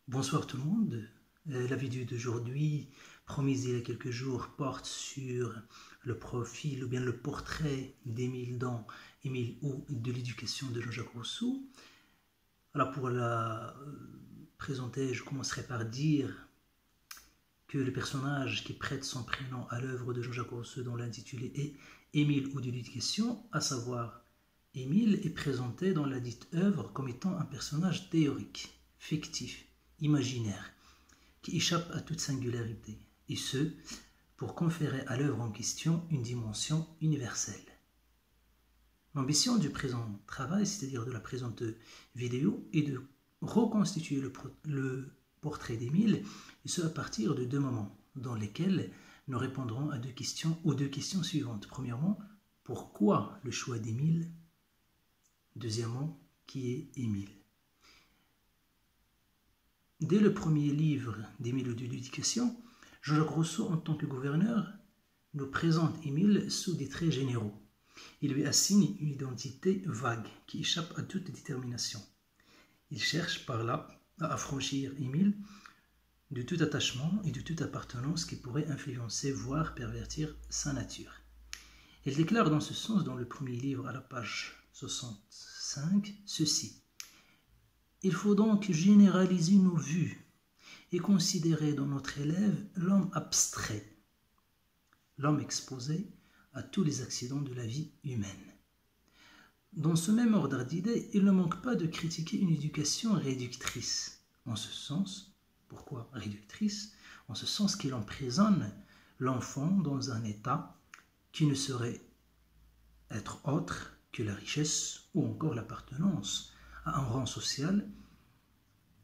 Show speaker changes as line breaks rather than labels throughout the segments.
Bonsoir tout le monde. La vidéo d'aujourd'hui, promise il y a quelques jours, porte sur le profil ou bien le portrait d'Émile dans Émile ou de l'éducation de Jean-Jacques Rousseau. Alors pour la présenter, je commencerai par dire que le personnage qui prête son prénom à l'œuvre de Jean-Jacques Rousseau dont l'intitulé est Émile ou de l'éducation, à savoir Émile, est présenté dans la dite œuvre comme étant un personnage théorique, fictif, imaginaire, qui échappe à toute singularité, et ce, pour conférer à l'œuvre en question une dimension universelle. L'ambition du présent travail, c'est-à-dire de la présente vidéo, est de reconstituer le portrait d'Émile, et ce à partir de deux moments, dans lesquels nous répondrons à deux questions suivantes. Premièrement, pourquoi le choix d'Émile? Deuxièmement, qui est Émile? Dès le premier livre d'Émile de l'éducation, Jean-Jacques Rousseau, en tant que gouverneur, nous présente Émile sous des traits généraux. Il lui assigne une identité vague qui échappe à toute détermination. Il cherche par là à affranchir Émile de tout attachement et de toute appartenance qui pourrait influencer, voire pervertir sa nature. Il déclare dans ce sens, dans le premier livre à la page 65, ceci. Il faut donc généraliser nos vues et considérer dans notre élève l'homme abstrait, l'homme exposé à tous les accidents de la vie humaine. Dans ce même ordre d'idées, il ne manque pas de critiquer une éducation réductrice. En ce sens, pourquoi réductrice? En ce sens qu'il emprisonne l'enfant dans un état qui ne saurait être autre que la richesse ou encore l'appartenance à un rang social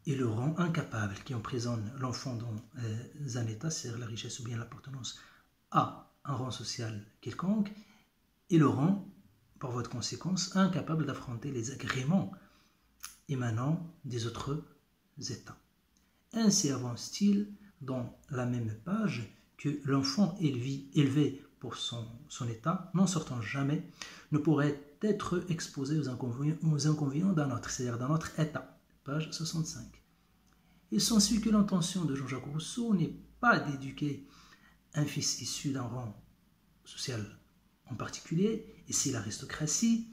et le rend incapable, qui emprisonne l'enfant dans un état, c'est-à-dire la richesse ou bien l'appartenance à un rang social quelconque, et le rend, par voie de conséquence, incapable d'affronter les agréments émanant des autres états. Ainsi avance-t-il dans la même page que l'enfant élevé pour son état, n'en sortant jamais, ne pourrait être exposé aux inconvénients d'un autre, c'est-à-dire d'un autre état. Page 65. Il s'ensuit que l'intention de Jean-Jacques Rousseau n'est pas d'éduquer un fils issu d'un rang social en particulier, ici l'aristocratie,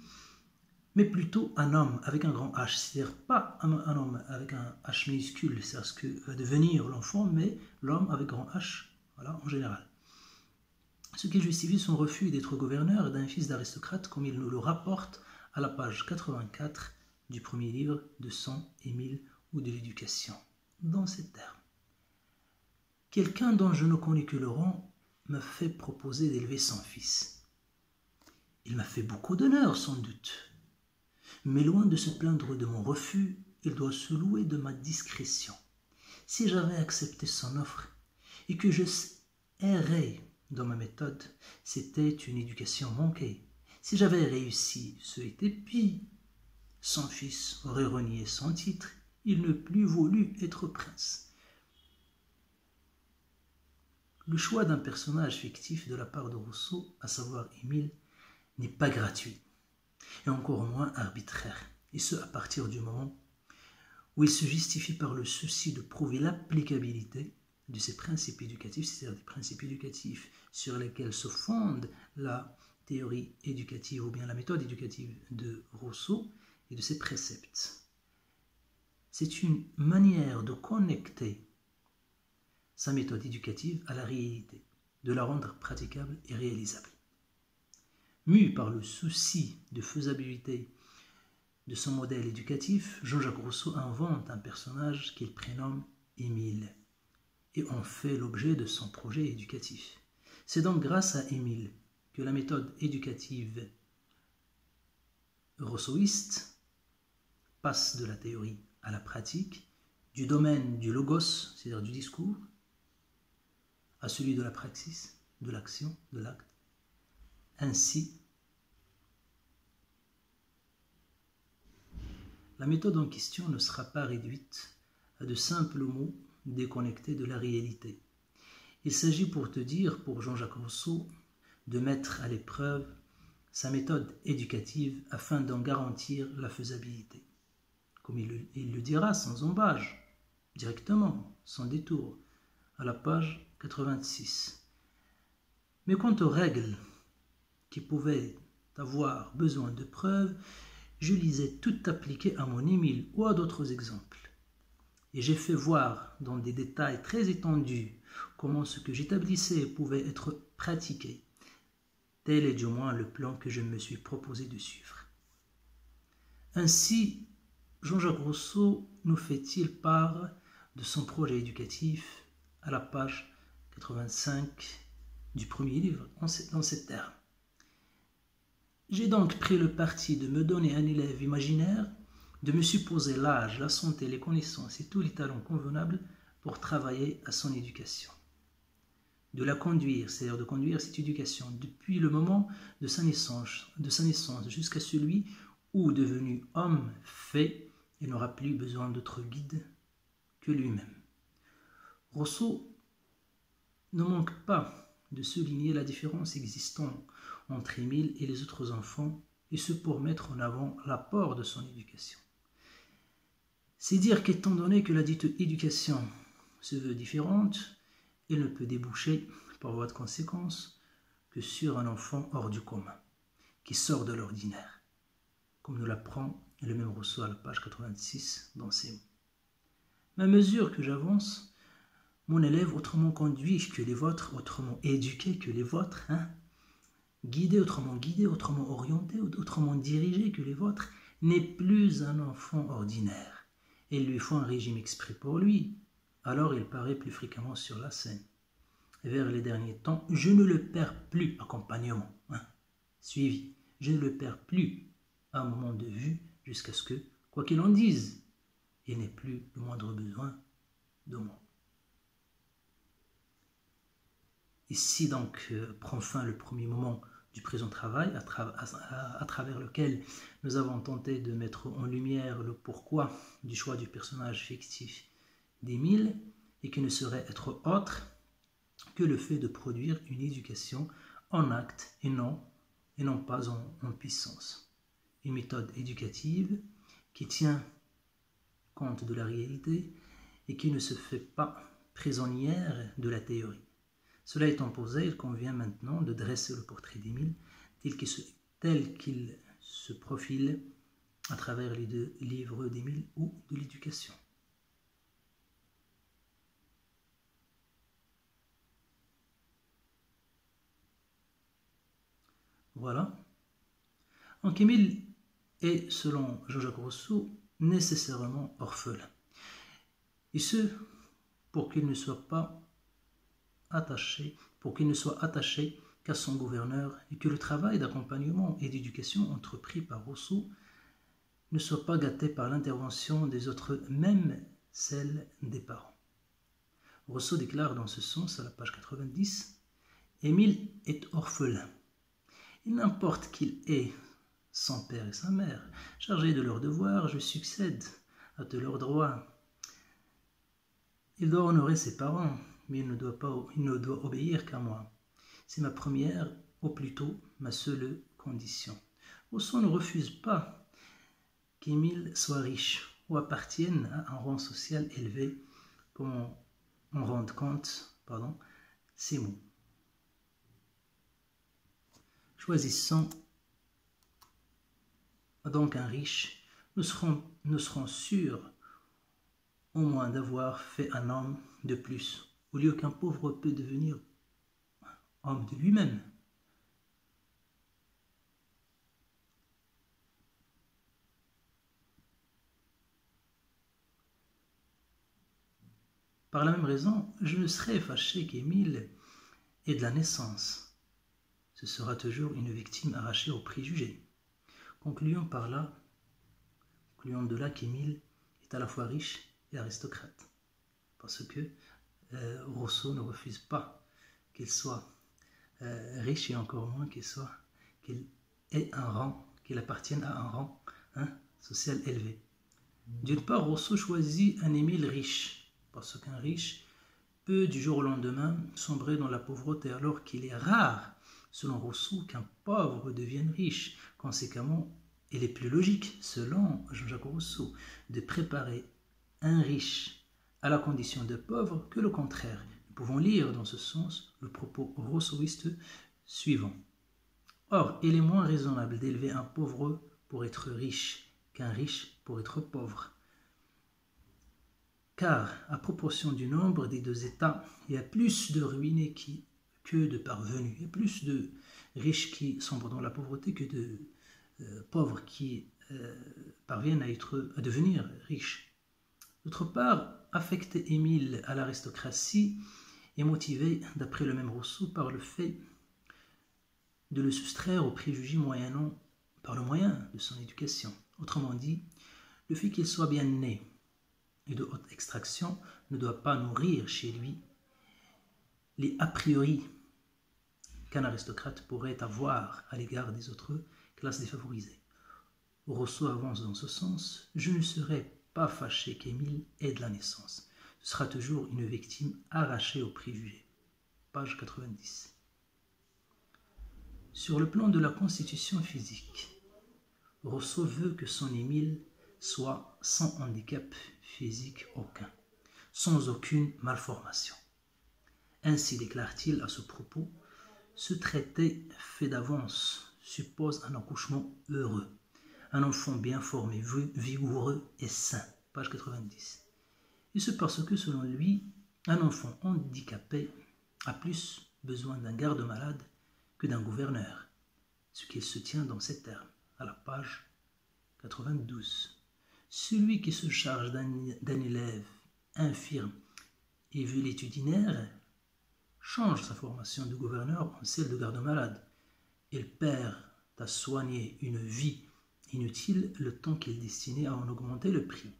mais plutôt un homme avec un grand H, c'est-à-dire pas un homme avec un H minuscule, c'est ce que va devenir l'enfant, mais l'homme avec grand H, voilà, en général. Ce qui justifie son refus d'être gouverneur d'un fils d'aristocrate, comme il nous le rapporte à la page 84 du premier livre de son Émile ou de l'éducation. Dans ces termes. Quelqu'un dont je ne connais que le rang m'a fait proposer d'élever son fils. Il m'a fait beaucoup d'honneur, sans doute. Mais loin de se plaindre de mon refus, il doit se louer de ma discrétion. Si j'avais accepté son offre et que je errais dans ma méthode, c'était une éducation manquée. Si j'avais réussi, ce était pis. Son fils aurait renié son titre, il ne plus voulu être prince. Le choix d'un personnage fictif de la part de Rousseau, à savoir Émile, n'est pas gratuit, et encore moins arbitraire, et ce à partir du moment où il se justifie par le souci de prouver l'applicabilité de ces principes éducatifs, c'est-à-dire des principes éducatifs sur lesquels se fonde la théorie éducative ou bien la méthode éducative de Rousseau et de ses préceptes. C'est une manière de connecter sa méthode éducative à la réalité, de la rendre praticable et réalisable. Mu par le souci de faisabilité de son modèle éducatif, Jean-Jacques Rousseau invente un personnage qu'il prénomme Émile et en fait l'objet de son projet éducatif. C'est donc grâce à Émile que la méthode éducative rousseauiste passe de la théorie à la pratique, du domaine du logos, c'est-à-dire du discours, à celui de la praxis, de l'action, de l'acte. Ainsi, la méthode en question ne sera pas réduite à de simples mots déconnectés de la réalité. Il s'agit pour te dire, pour Jean-Jacques Rousseau, de mettre à l'épreuve sa méthode éducative afin d'en garantir la faisabilité. Comme il le dira sans embâge, directement, sans détour, à la page 86. Mais quant aux règles qui pouvaient avoir besoin de preuves, je les ai toutes appliquées à mon Émile ou à d'autres exemples. Et j'ai fait voir dans des détails très étendus comment ce que j'établissais pouvait être pratiqué. Tel est du moins le plan que je me suis proposé de suivre. Ainsi, Jean-Jacques Rousseau nous fait-il part de son projet éducatif à la page 85 du premier livre dans ces termes. J'ai donc pris le parti de me donner un élève imaginaire, de me supposer l'âge, la santé, les connaissances et tous les talents convenables pour travailler à son éducation. De la conduire, c'est-à-dire de conduire cette éducation depuis le moment de sa naissance jusqu'à celui où, devenu homme fait, il n'aura plus besoin d'autre guide que lui-même. Rousseau ne manque pas de souligner la différence existant entre Émile et les autres enfants, et ce pour mettre en avant l'apport de son éducation. C'est dire qu'étant donné que la dite éducation se veut différente, elle ne peut déboucher, par voie de conséquence, que sur un enfant hors du commun, qui sort de l'ordinaire, comme nous l'apprend le même Rousseau à la page 86 dans ses mots. Mais à mesure que j'avance, mon élève autrement conduit que les vôtres, autrement éduqué que les vôtres, guidé, autrement orienté, autrement dirigé que les vôtres, n'est plus un enfant ordinaire. Il lui faut un régime exprès pour lui. Alors il paraît plus fréquemment sur la scène. Vers les derniers temps, je ne le perds plus, accompagnement, suivi. Je ne le perds plus à un moment de vue jusqu'à ce que, quoi qu'il en dise, il n'ait plus le moindre besoin de moi. Ici donc prend fin le premier moment du présent travail à travers lequel nous avons tenté de mettre en lumière le pourquoi du choix du personnage fictif d'Émile et qui ne saurait être autre que le fait de produire une éducation en acte et non pas en puissance. Une méthode éducative qui tient compte de la réalité et qui ne se fait pas prisonnière de la théorie. Cela étant posé, il convient maintenant de dresser le portrait d'Émile tel qu'il se profile à travers les deux livres d'Émile ou de l'éducation. Voilà. Donc Émile est, selon Jean-Jacques Rousseau, nécessairement orphelin. Et ce, pour qu'il ne soit attaché qu'à son gouverneur et que le travail d'accompagnement et d'éducation entrepris par Rousseau ne soit pas gâté par l'intervention des autres, même celle des parents. Rousseau déclare dans ce sens à la page 90 « Émile est orphelin. Il n'importe qu'il ait son père et sa mère, chargés de leurs devoirs, je succède à tous leurs droits. Il doit honorer ses parents, mais il ne doit obéir qu'à moi. C'est ma première, ou plutôt ma seule condition. Rousseau ne refuse pas qu'Émile soit riche ou appartienne à un rang social élevé, comme on rend compte ces mots. Choisissant donc un riche, nous serons sûrs au moins d'avoir fait un homme de plus, au lieu qu'un pauvre peut devenir homme de lui-même. Par la même raison, je ne serais fâché qu'Émile ait de la naissance. Ce sera toujours une victime arrachée aux préjugés. Concluons de là qu'Émile est à la fois riche et aristocrate, parce que Rousseau ne refuse pas qu'il soit riche et encore moins qu'il ait un rang, qu'il appartienne à un rang social élevé. D'une part, Rousseau choisit un Émile riche, parce qu'un riche peut du jour au lendemain sombrer dans la pauvreté, alors qu'il est rare, selon Rousseau, qu'un pauvre devienne riche. Conséquemment, il est plus logique, selon Jean-Jacques Rousseau, de préparer un riche à la condition de pauvre que le contraire. Nous pouvons lire dans ce sens le propos rousseauiste suivant. Or, il est moins raisonnable d'élever un pauvre pour être riche qu'un riche pour être pauvre. Car, à proportion du nombre des deux États, il y a plus de ruinés que de parvenus. Il y a plus de riches qui sombrent dans la pauvreté que de pauvres qui parviennent à devenir riches. D'autre part, affecter Émile à l'aristocratie est motivé, d'après le même Rousseau, par le fait de le soustraire aux préjugés moyennant par le moyen de son éducation. Autrement dit, le fait qu'il soit bien né et de haute extraction ne doit pas nourrir chez lui les a priori qu'un aristocrate pourrait avoir à l'égard des autres classes défavorisées. Rousseau avance dans ce sens. Je ne serai pas fâché qu'Émile ait de la naissance. Ce sera toujours une victime arrachée aux préjugés. Page 90. Sur le plan de la constitution physique, Rousseau veut que son Émile soit sans handicap physique aucun, sans aucune malformation. Ainsi déclare-t-il à ce propos, ce traité fait d'avance suppose un accouchement heureux, un enfant bien formé, vigoureux et sain. Page 90. Et c'est parce que, selon lui, un enfant handicapé a plus besoin d'un garde-malade que d'un gouverneur, ce qui se tient dans ces termes, à la page 92. Celui qui se charge d'un élève infirme et vulitudinaire change sa formation de gouverneur en celle de garde-malade. Il perd à soigner une vie inutile le temps qu'il destinait à en augmenter le prix.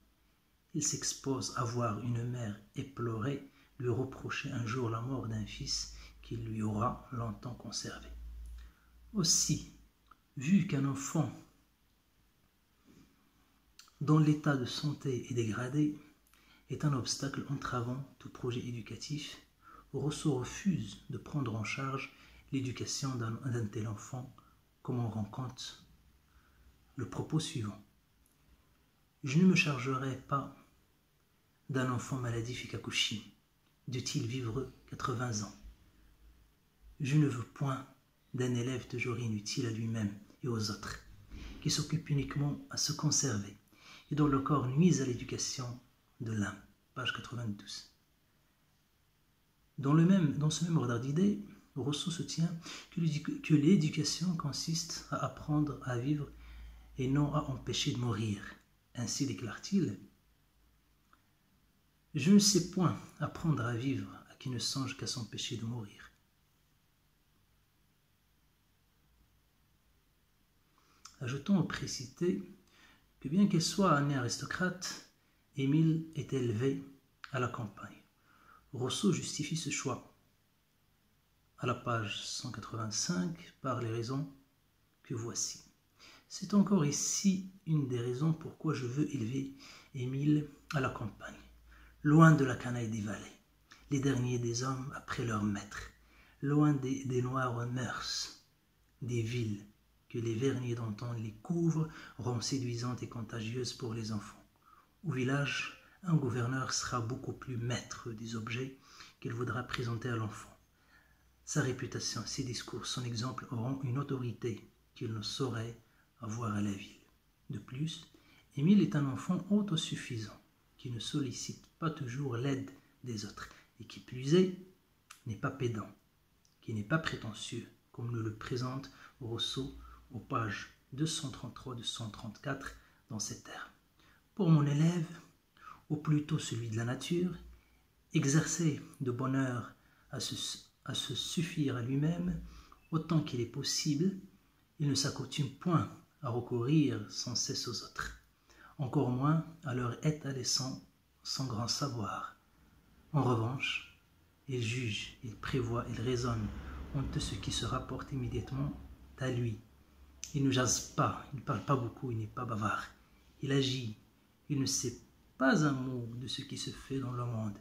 Il s'expose à voir une mère éplorée lui reprocher un jour la mort d'un fils qu'il lui aura longtemps conservé. Aussi, vu qu'un enfant dont l'état de santé est dégradé est un obstacle entravant tout projet éducatif, Rousseau refuse de prendre en charge l'éducation d'un tel enfant, comme on rend compte le propos suivant. Je ne me chargerai pas d'un enfant maladif et Kakushi, dût-il vivre 80 ans. Je ne veux point d'un élève toujours inutile à lui-même et aux autres, qui s'occupe uniquement à se conserver et dont le corps nuise à l'éducation de l'âme. Page 92. Dans ce même ordre d'idées, Rousseau soutient que l'éducation consiste à apprendre à vivre et non à empêcher de mourir. Ainsi déclare-t-il, « Je ne sais point apprendre à vivre à qui ne songe qu'à s'empêcher de mourir. » Ajoutons au précité que bien qu'il soit né aristocrate, Émile est élevé à la campagne. Rousseau justifie ce choix à la page 185 par les raisons que voici. C'est encore ici une des raisons pourquoi je veux élever Émile à la campagne, loin de la canaille des vallées, les derniers des hommes après leur maître, loin des noires mœurs des villes que les verniers d'antan les couvrent, rendent séduisantes et contagieuses pour les enfants. Au village, un gouverneur sera beaucoup plus maître des objets qu'il voudra présenter à l'enfant. Sa réputation, ses discours, son exemple auront une autorité qu'il ne saurait avoir à la ville. De plus, Émile est un enfant autosuffisant, qui ne sollicite pas toujours l'aide des autres, et qui plus est, n'est pas pédant, qui n'est pas prétentieux, comme nous le présente Rousseau aux pages 233-234 dans ces termes. Pour mon élève, ou plutôt celui de la nature, exercer de bonne heure à se suffire à lui-même, autant qu'il est possible, il ne s'accoutume point à recourir sans cesse aux autres, encore moins à leur étaler sans grand savoir. En revanche, il juge, il prévoit, il raisonne en tout ce qui se rapporte immédiatement à lui. Il ne jase pas, il ne parle pas beaucoup, il n'est pas bavard. Il agit, il ne sait pas un mot de ce qui se fait dans le monde,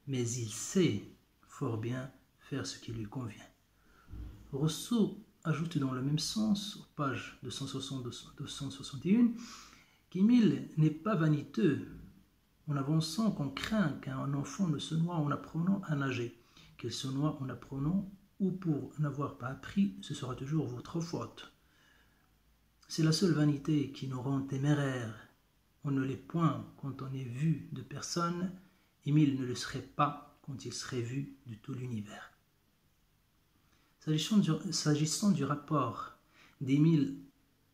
mais il sait fort bien faire ce qui lui convient. Rousseau ajoute dans le même sens, aux pages 260-261, qu'Émile n'est pas vaniteux en avançant qu'on craint qu'un enfant ne se noie en apprenant à nager, qu'il se noie en apprenant ou pour n'avoir pas appris, ce sera toujours votre faute. C'est la seule vanité qui nous rend téméraires. On ne l'est point quand on est vu de personne, Émile ne le serait pas quand il serait vu de tout l'univers. S'agissant du rapport d'Émile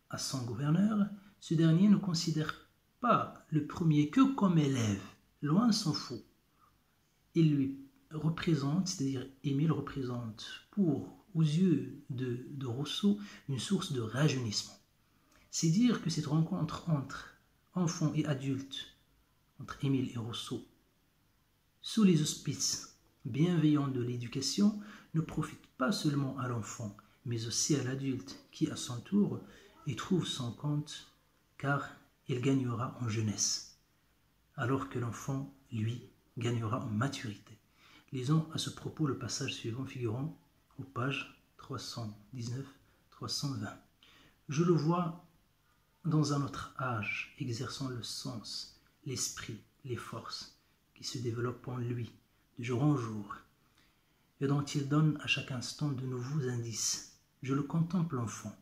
à son gouverneur, ce dernier ne considère pas le premier que comme élève, loin s'en faut. Il lui représente, c'est-à-dire Émile représente aux yeux de Rousseau, une source de rajeunissement. C'est dire que cette rencontre entre enfants et adultes, entre Émile et Rousseau, sous les auspices bienveillants de l'éducation, ne profite pas seulement à l'enfant, mais aussi à l'adulte qui, à son tour, y trouve son compte, car il gagnera en jeunesse, alors que l'enfant, lui, gagnera en maturité. Lisons à ce propos le passage suivant figurant aux pages 319-320. Je le vois dans un autre âge, exerçant le sens, l'esprit, les forces qui se développent en lui de jour en jour et dont il donne à chaque instant de nouveaux indices. Je le contemple enfant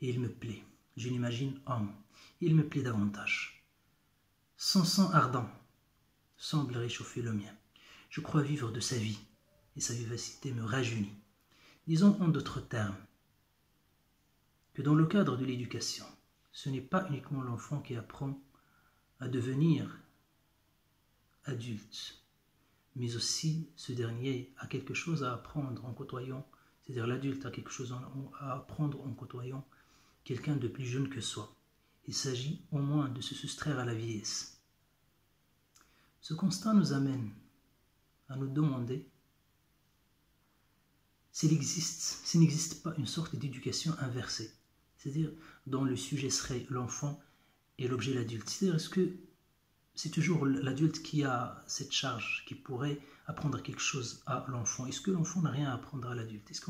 et il me plaît. Je l'imagine homme et il me plaît davantage. Son sang ardent semble réchauffer le mien. Je crois vivre de sa vie et sa vivacité me rajeunit. Disons en d'autres termes que dans le cadre de l'éducation, ce n'est pas uniquement l'enfant qui apprend à devenir adulte, mais aussi ce dernier a quelque chose à apprendre en côtoyant, c'est-à-dire l'adulte a quelque chose à apprendre en côtoyant quelqu'un de plus jeune que soi. Il s'agit au moins de se soustraire à la vieillesse. Ce constat nous amène à nous demander s'il n'existe pas une sorte d'éducation inversée, c'est-à-dire dont le sujet serait l'enfant et l'objet l'adulte. C'est-à-dire, est-ce que c'est toujours l'adulte qui a cette charge, qui pourrait apprendre quelque chose à l'enfant? Est-ce que l'enfant n'a rien à apprendre à l'adulte? Est-ce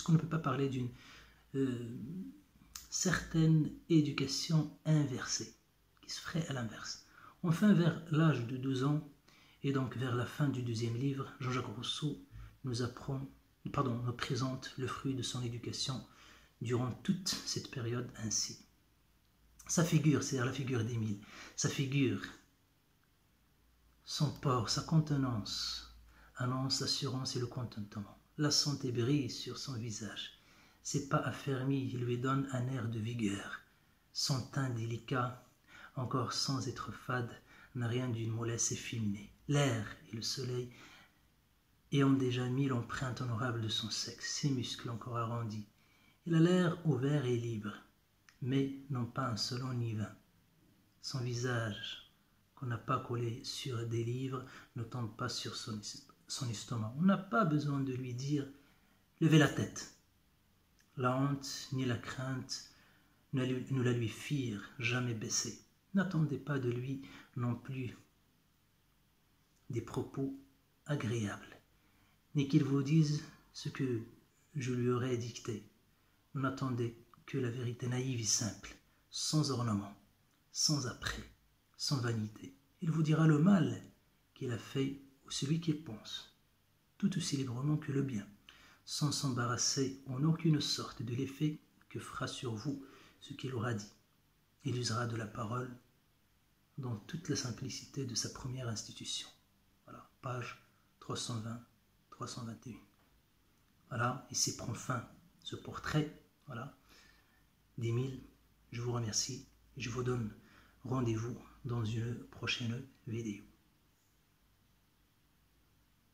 qu'on ne peut pas parler d'une certaine éducation inversée, qui se ferait à l'inverse? Enfin, vers l'âge de 12 ans, et donc vers la fin du deuxième livre, Jean-Jacques Rousseau nous présente le fruit de son éducation durant toute cette période ainsi. Sa figure, c'est-à-dire la figure d'Émile, sa figure, son port, sa contenance, annonce l'assurance et le contentement. La santé brille sur son visage. Ses pas affermis lui donnent un air de vigueur. Son teint délicat, encore sans être fade, n'a rien d'une mollesse efféminée. L'air et le soleil ayant déjà mis l'empreinte honorable de son sexe, ses muscles encore arrondis. Il a l'air ouvert et libre, mais non pas insolent ni vain. Son visage, qu'on n'a pas collé sur des livres, ne tombe pas sur son estomac. On n'a pas besoin de lui dire « levez la tête ». La honte ni la crainte ne la lui firent jamais baisser. N'attendez pas de lui non plus des propos agréables, ni qu'il vous dise ce que je lui aurais dicté. N'attendez que la vérité naïve et simple, sans ornement, sans apprêt, sans vanité. Il vous dira le mal qu'il a fait ou celui qu'il pense, tout aussi librement que le bien, sans s'embarrasser en aucune sorte de l'effet que fera sur vous ce qu'il aura dit. Il usera de la parole dans toute la simplicité de sa première institution. Voilà, page 320-321. Voilà, ici prend fin ce portrait, voilà, d'Émile. Je vous remercie et je vous donne rendez-vous dans une prochaine vidéo.